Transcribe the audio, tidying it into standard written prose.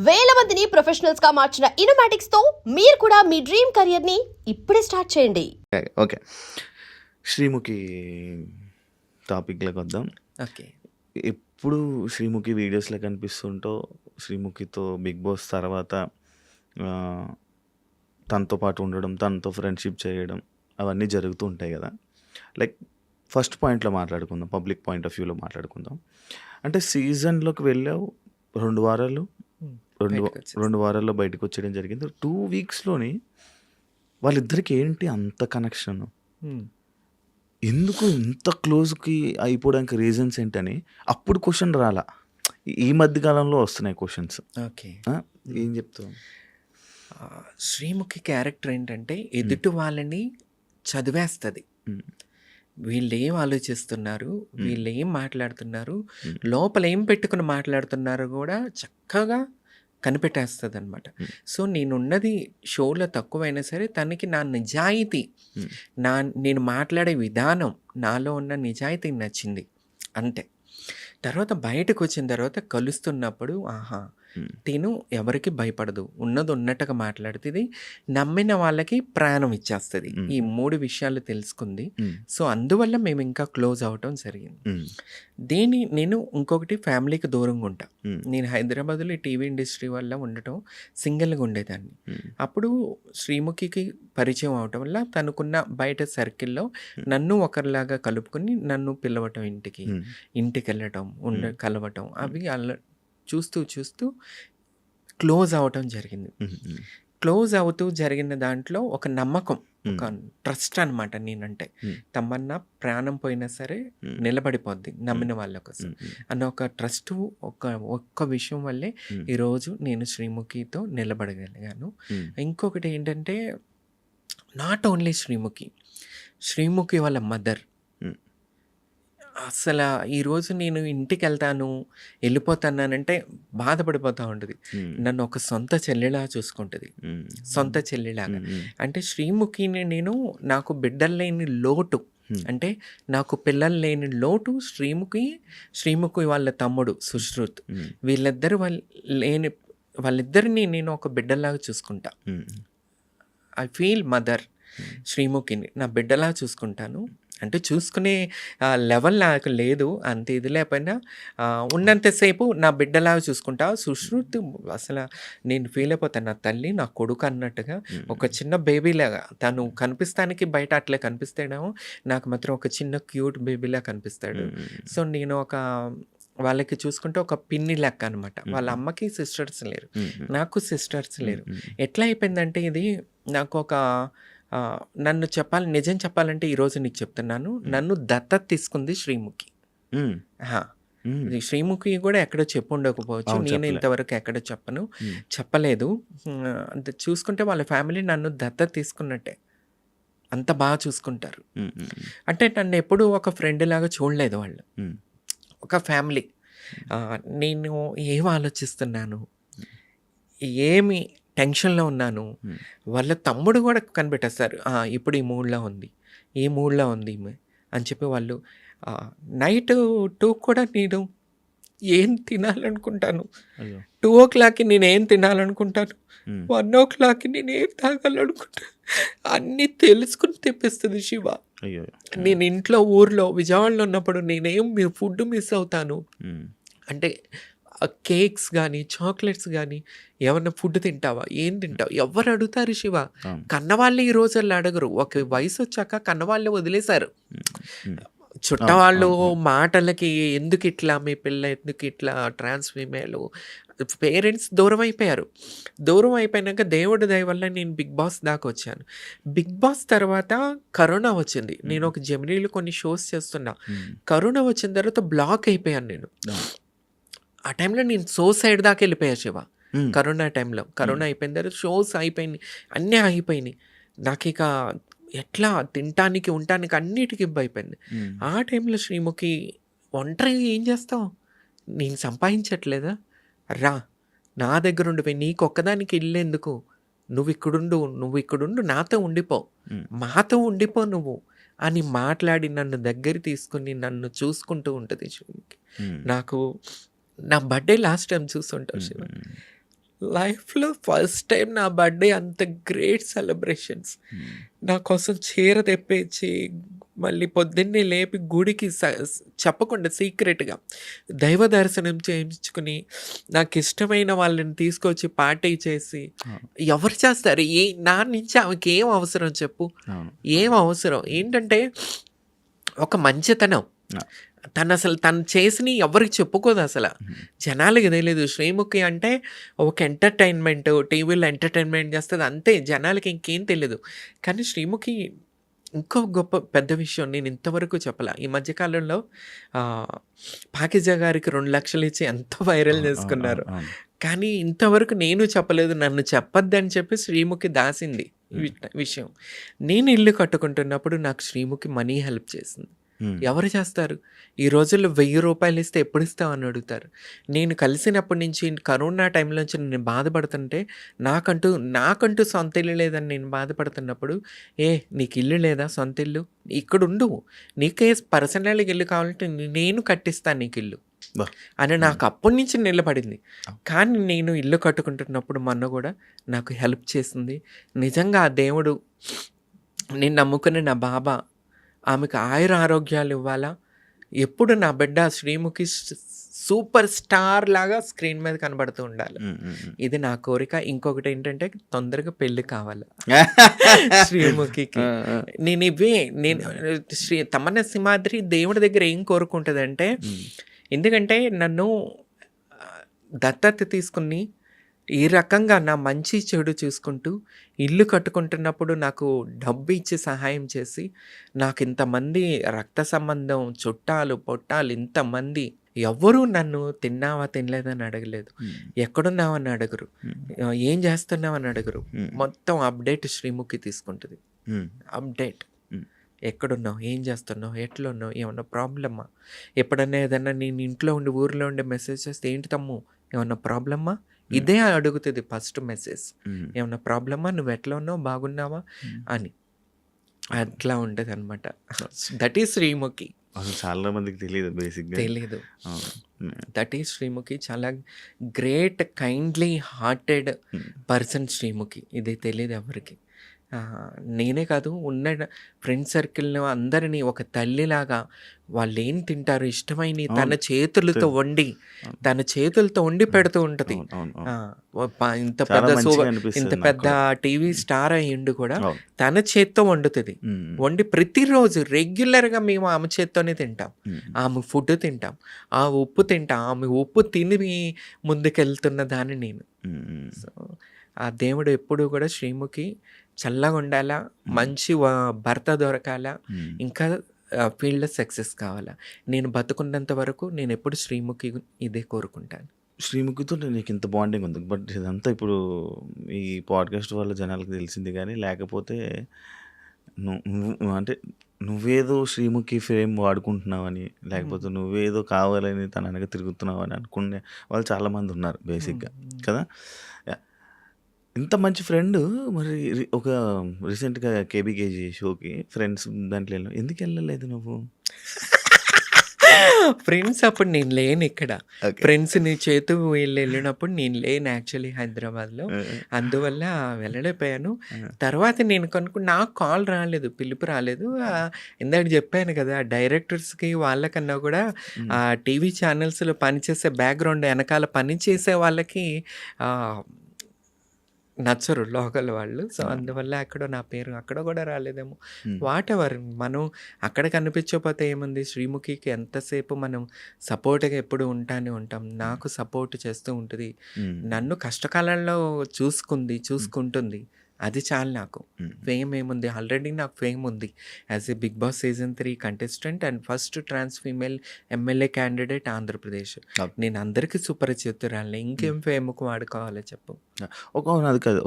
వేల మందిని ప్రొఫెషనల్స్ గా మార్చిన ఇనోమాటిక్స్ తో మీరు కూడా మీ డ్రీమ్ కెరియర్ ని ఇప్పుడే స్టార్ట్ చేయండి. ఓకే, శ్రీముఖి టాపిక్లోకి వద్దాం. ఓకే. ఎప్పుడు శ్రీముఖి వీడియోస్లో కనిపిస్తుంటో, శ్రీముఖితో బిగ్ బాస్ తర్వాత ఆ, తనతో పాటు ఉండడం, తనతో ఫ్రెండ్షిప్ చేయడం అవన్నీ జరుగుతూ ఉంటాయి కదా. లైక్ ఫస్ట్ పాయింట్లో మాట్లాడుకుందాం, పబ్లిక్ పాయింట్ ఆఫ్ వ్యూలో మాట్లాడుకుందాం. అంటే సీజన్లోకి వెళ్ళావు, 2 వారాలు రెండు వారాల్లో బయటకు వచ్చేయడం జరిగింది. 2 వీక్స్లోని వాళ్ళిద్దరికి ఏంటి అంత కనెక్షన్, ఎందుకు ఇంత క్లోజ్కి అయిపోవడానికి రీజన్స్ ఏంటని అప్పుడు క్వశ్చన్ రాలా. ఈ మధ్య కాలంలో వస్తున్నాయి క్వశ్చన్స్. ఓకే. ఏం చెప్తావు? శ్రీముఖి క్యారెక్టర్ ఏంటంటే ఎదుటి వాళ్ళని చదివేస్తుంది. వీళ్ళు ఏం ఆలోచిస్తున్నారు, వీళ్ళు ఏం మాట్లాడుతున్నారు, లోపల ఏం పెట్టుకుని మాట్లాడుతున్నారు కూడా చక్కగా కనిపెట్టేస్తుంది అనమాట. సో నేనున్నది షోలో తక్కువైనా సరే తనకి నా నిజాయితీ, నేను మాట్లాడే విధానం, నాలో ఉన్న నిజాయితీ నచ్చింది అంతే. తర్వాత బయటకు వచ్చిన తర్వాత కలుస్తున్నప్పుడు ఆహా తిను ఎవరికి భయపడదు, ఉన్నది ఉన్నట్టుగా మాట్లాడుతుంది, నమ్మిన వాళ్ళకి ప్రాణం ఇచ్చేస్తుంది. ఈ 3 విషయాలు తెలుసుకుంది. సో అందువల్ల మేము ఇంకా క్లోజ్ అవటం జరిగింది. నేను ఇంకొకటి ఫ్యామిలీకి దూరంగా ఉంటా. నేను హైదరాబాద్లో టీవీ ఇండస్ట్రీ వల్ల ఉండటం, సింగిల్గా ఉండేదాన్ని. అప్పుడు శ్రీముఖికి పరిచయం అవటం వల్ల తనకున్న బయట సర్కిల్లో నన్ను ఒకరిలాగా కలుపుకొని నన్ను పిలవటం, ఇంటికి వెళ్ళటం, కలవటం, అవి చూస్తూ క్లోజ్ అవటం జరిగింది. క్లోజ్ అవుతూ జరిగిన దాంట్లో ఒక నమ్మకం, ఒక ట్రస్ట్ అనమాట. నేనంటే తమన్నా ప్రాణం పోయినా సరే నిలబడిపోద్ది నమ్మిన వాళ్ళ కోసం అన్న ఒక ట్రస్ట్, ఒక్క విషయం వల్లే ఈరోజు నేను శ్రీముఖితో నిలబడగలిగాను. ఇంకొకటి ఏంటంటే నాట్ ఓన్లీ శ్రీముఖి వాళ్ళ మదర్. అసలు ఈరోజు నేను ఇంటికి వెళ్ళిపోతానంటే బాధపడిపోతూ ఉంటుంది. నన్ను ఒక సొంత చెల్లిలా చూసుకుంటుంది, సొంత చెల్లిలాగా. అంటే శ్రీముఖిని నేను, నాకు బిడ్డలు లేని లోటు, అంటే నాకు పిల్లలు లేని లోటు శ్రీముఖి వాళ్ళ తమ్ముడు సుశ్రుత్, వాళ్ళిద్దరిని నేను ఒక బిడ్డలాగా చూసుకుంటా. ఐ ఫీల్ మదర్ శ్రీముఖిని నా బిడ్డలా చూసుకుంటాను. అంటే చూసుకునే లెవెల్ నాకు లేదు, అంత ఇది లేకపోయినా ఉన్నంతసేపు నా బిడ్డలాగా చూసుకుంటా. సుశ్రుత్ అసలు నేను ఫీల్ అయిపోతాను, నా తల్లి నా కొడుకు అన్నట్టుగా, ఒక చిన్న బేబీలాగా. తను కనిపిస్తానికి బయట అట్లా కనిపిస్తాడేమో, నాకు మాత్రం ఒక చిన్న క్యూట్ బేబీలా కనిపిస్తాడు. సో నేను వాళ్ళకి చూసుకుంటే ఒక పిన్ని లెక్క అనమాట. వాళ్ళ అమ్మకి సిస్టర్స్ లేరు, నాకు సిస్టర్స్ లేరు. ఎట్లా అయిపోయిందంటే ఇది నాకు ఒక నిజం చెప్పాలంటే ఈరోజు నీకు చెప్తున్నాను, నన్ను దత్తత తీసుకుంది శ్రీముఖి. శ్రీముఖి కూడా ఎక్కడో చెప్పు ఉండకపోవచ్చు, నేను ఇంతవరకు ఎక్కడ చెప్పలేదు. చూసుకుంటే వాళ్ళ ఫ్యామిలీ నన్ను దత్తత తీసుకున్నట్టే, అంత బాగా చూసుకుంటారు. అంటే నన్ను ఎప్పుడు ఒక ఫ్రెండ్ లాగా చూడలేదు వాళ్ళు, ఒక ఫ్యామిలీ. నేను ఏం ఆలోచిస్తున్నాను, ఏమి టెన్షన్లో ఉన్నాను, వాళ్ళ తమ్ముడు కూడా కనిపెట్టేస్తారు. ఇప్పుడు ఈ మూడ్లో ఉంది అని చెప్పి వాళ్ళు. నైట్ 2 కూడా నేను ఏం తినాలనుకుంటాను, 2 o'clockకి నేను ఏం తినాలనుకుంటాను, 1 o'clockకి నేను ఏం తాగాలనుకుంటాను, అన్నీ తెలుసుకుని తెప్పిస్తుంది శివ. నేను ఇంట్లో ఊర్లో విజయవాడలో ఉన్నప్పుడు నేనేం ఫుడ్ మిస్ అవుతాను అంటే, కేక్స్ కానీ చాక్లెట్స్ కానీ, ఏమన్నా ఫుడ్ తింటావా, ఏం తింటావు, ఎవరు అడుగుతారు శివ? కన్నవాళ్ళు ఈ రోజుల్లో అడగరు, ఒక వయసు వచ్చాక కన్నవాళ్ళే వదిలేశారు. చుట్టవాళ్ళు మాటలకి ఎందుకు ఇట్లా, మీ పిల్ల ఎందుకు ఇట్లా, ట్రాన్స్ ఫీమేల్, పేరెంట్స్ దూరం అయిపోయినాక దేవుడి దయ వల్ల నేను బిగ్ బాస్ దాకా వచ్చాను. బిగ్ బాస్ తర్వాత కరోనా వచ్చింది. నేను ఒక జెమినీలో కొన్ని షోస్ చేస్తున్నా. కరోనా వచ్చిన తర్వాత బ్లాక్ అయిపోయాను నేను. ఆ టైంలో నేను సైడ్ దాకా వెళ్ళిపోయా శివ. కరోనా టైంలో, కరోనా అయిపోయిన తర్వాత షోస్ అయిపోయినాయి, అన్నీ ఆగిపోయినాయి. నాకు ఇక ఎట్లా తినటానికి ఉండటానికి అన్నిటికీ అయిపోయింది. ఆ టైంలో శ్రీముఖి, ఒంటరిగా ఏం చేస్తావు, నేను సంపాదించట్లేదా, రా నా దగ్గర ఉండిపోయి, నీకు ఒక్కదానికి ఇల్లు ఎందుకు, నువ్వు ఇక్కడుండు, నాతో ఉండిపో నువ్వు అని మాట్లాడి నన్ను దగ్గర తీసుకుని నన్ను చూసుకుంటూ ఉంటుంది శ్రీముఖి. నాకు నా బర్త్డే లాస్ట్ టైం చూస్తుంటావు శివ, లైఫ్‌లో ఫస్ట్ టైం నా బర్త్‌డే అంత గ్రేట్ సెలబ్రేషన్స్. నా కోసం చీర తెప్పించి, మళ్ళీ పొద్దున్నే లేపి గుడికి చెప్పకుండా సీక్రెట్‌గా దైవ దర్శనం చేయించుకుని, నాకిష్టమైన వాళ్ళని తీసుకొచ్చి పార్టీ చేసి, ఎవరు చేస్తారు? నా నుంచి ఆమెకేం అవసరం చెప్పు? అవును. ఏం అవసరం? ఏంటంటే ఒక మంచితనం. తను చేసినయి ఎవ్వరికి చెప్పుకోదసల. జనాలకి తెలీదు. శ్రీముఖి అంటే ఒక ఎంటర్‌టైన్‌మెంట్, టీవీలో ఎంటర్‌టైన్‌మెంట్ చేస్తది అంతే. జనాలకి ఇంకేం తెలీదు. కానీ శ్రీముఖి ఇంకో గొప్ప పెద్ద విషయం నేను ఇంతవరకు చెప్పలా. ఈ మధ్య కాలంలో పాకిజా గారికి 2,00,000 ఇచ్చి ఎంతో వైరల్ చేసుకున్నారు. అవును. కానీ ఇంతవరకు నేను చెప్పలేదు. నన్ను చెప్పొద్దని చెప్పి శ్రీముఖి దాసింది ఈ విషయం. నేను ఇల్లు కట్టుకుంటున్నప్పుడు నాకు శ్రీముఖి మనీ హెల్ప్ చేసింది. ఎవరు చేస్తారు? ఈ రోజుల్లో 1,000 రూపాయలు ఇస్తే ఎప్పుడు ఇస్తావని అడుగుతారు. నేను కలిసినప్పటి నుంచి కరోనా టైంలో నుంచి నేను బాధపడుతుంటే, నాకంటూ సొంత ఇల్లు లేదని నేను బాధపడుతున్నప్పుడు, నీకు ఇల్లు లేదా సొంత ఇల్లు? ఇక్కడుండు. నీకే పర్సనల్‌గా ఇల్లు కావాలంటే నేను కట్టిస్తాను నీకు ఇల్లు అని నాకు అప్పటి నుంచి నిలబడింది. కానీ నేను ఇల్లు కట్టుకుంటున్నప్పుడు మొన్న కూడా నాకు హెల్ప్ చేసింది. నిజంగా ఆ దేవుడు, నేను నమ్ముకునే నా బాబా ఆమెకు ఆయుర ఆరోగ్యాలు ఇవ్వాలా. ఎప్పుడు నా బిడ్డ శ్రీముఖి సూపర్ స్టార్ లాగా స్క్రీన్ మీద కనబడుతూ ఉండాలి. ఇది నా కోరిక. ఇంకొకటి ఏంటంటే తొందరగా పెళ్లి కావాలి శ్రీముఖికి. నేను తమన్నా సింహాద్రి దేవుడి దగ్గర ఏం కోరుకుంటుందంటే, ఎందుకంటే నన్ను దత్తత తీసుకుని ఈ రకంగా నా మంచి చెడు చూసుకుంటూ ఇల్లు కట్టుకుంటున్నప్పుడు నాకు డబ్బు ఇచ్చి సహాయం చేసి, నాకు ఇంతమంది రక్త సంబంధం, చుట్టాలు పొట్టాలు ఇంతమంది ఎవ్వరూ నన్ను తిన్నావా తినలేదని అడగలేదు. ఎక్కడున్నావని అడగరు, ఏం చేస్తున్నావని అడగరు. మొత్తం అప్డేట్ శ్రీముఖి తీసుకుంటుంది. అప్డేట్, ఎక్కడున్నావు, ఏం చేస్తున్నావు, ఎట్లున్నావు, ఏమన్నా ప్రాబ్లమా, ఎప్పుడన్నా ఏదన్నా నేను ఇంట్లో ఉండి ఊరిలో ఉండి మెసేజ్ చేస్తే, ఏంటి తమ్ము ఏమన్నా ప్రాబ్లమా, ఇదే అడుగుతుంది ఫస్ట్ మెసేజ్. ఏమన్నా ప్రాబ్లమా, నువ్వు ఎట్లా ఉన్నావు, బాగున్నావా అని. అట్లా ఉంటుంది అనమాట. That is Sreemukhi. అసలు చాలా మందికి తెలియదు బేసిక్గా. తెలీదు. That is Sreemukhi. చాలా great, kindly hearted person Sreemukhi. ఇది తెలియదు ఎవరికి. నేనే కాదు, ఉన్న ఫ్రెండ్ సర్కిల్‌లో అందరినీ ఒక తల్లిలాగా వాళ్ళు ఏం తింటారు ఇష్టమైనవి తన చేతులతో వండి పెడుతూ ఉంటుంది. ఇంత పెద్ద టీవీ స్టార్ అయ్యిండు కూడా తన చేత్తో వండుతుంది. వండి ప్రతిరోజు రెగ్యులర్గా మేము ఆమె చేత్తోనే తింటాం. ఆమె ఫుడ్ తింటాం, ఆ ఉప్పు తింటాం. ఆమె ఉప్పు తిని ముందుకెళ్తున్న దాన్ని నేను. సో ఆ దేవుడు ఎప్పుడు కూడా శ్రీముఖి చల్లగా ఉండాలా, మంచి భర్త దొరకాలా, ఇంకా ఫీల్డ్లో సక్సెస్ కావాలా. నేను బతుకున్నంత వరకు నేను ఎప్పుడు శ్రీముఖి ఇదే కోరుకుంటాను. శ్రీముఖితో నీకు ఇంత బాండింగ్ ఉంది. బట్ ఇదంతా ఇప్పుడు ఈ పాడ్కాస్ట్ వల్ల జనాలకు తెలిసింది. కానీ లేకపోతే నువ్వు అంటే నువ్వేదో శ్రీముఖి ఫ్రేమ్ వాడుకుంటున్నావని, లేకపోతే నువ్వేదో కావాలని తన వెనక తిరుగుతున్నావని అనుకునే వాళ్ళు చాలామంది ఉన్నారు బేసిక్గా కదా. ఇంత మంచి ఫ్రెండ్ మరి ఒక రీసెంట్గా కేబీకేజీ షోకి ఫ్రెండ్స్ దాంట్లో ఎందుకు వెళ్ళలేదు నువ్వు? ఫ్రెండ్స్ అప్పుడు నేను లేను ఇక్కడ. ఫ్రెండ్స్ని చేతు వెళ్ళినప్పుడు నేను లేను యాక్చువల్లీ హైదరాబాద్లో. అందువల్ల వెళ్ళలేకపోయాను. తర్వాత నేను నాకు కాల్ రాలేదు, పిలుపు రాలేదు. ఇందాక చెప్పాను కదా, డైరెక్టర్స్కి వాళ్ళకన్నా కూడా టీవీ ఛానల్స్లో పనిచేసే బ్యాక్గ్రౌండ్ వెనకాల పనిచేసే వాళ్ళకి నచ్చరు లోకల్ వాళ్ళు. సో అందువల్ల అక్కడ నా పేరు అక్కడ కూడా రాలేదేమో. వాట్ ఎవర్, మనం అక్కడ కనిపించకపోతే ఏముంది. శ్రీముఖికి ఎంతసేపు మనం సపోర్ట్గా ఎప్పుడు ఉంటాం. నాకు సపోర్ట్ చేస్తూ ఉంటుంది. నన్ను కష్టకాలంలో చూసుకుంటుంది. అది చాలు నాకు. ఫేమ్ ఏముంది, ఆల్రెడీ నాకు ఫేమ్ ఉంది as a Bigg Boss season 3 contestant and first trans female MLA candidate Andhra Pradesh. నేను అందరికీ సుపరిచితురాలిని. ఇంకేం ఫేమ్కు వాడుకోవాలో చెప్పు. అది కాదు.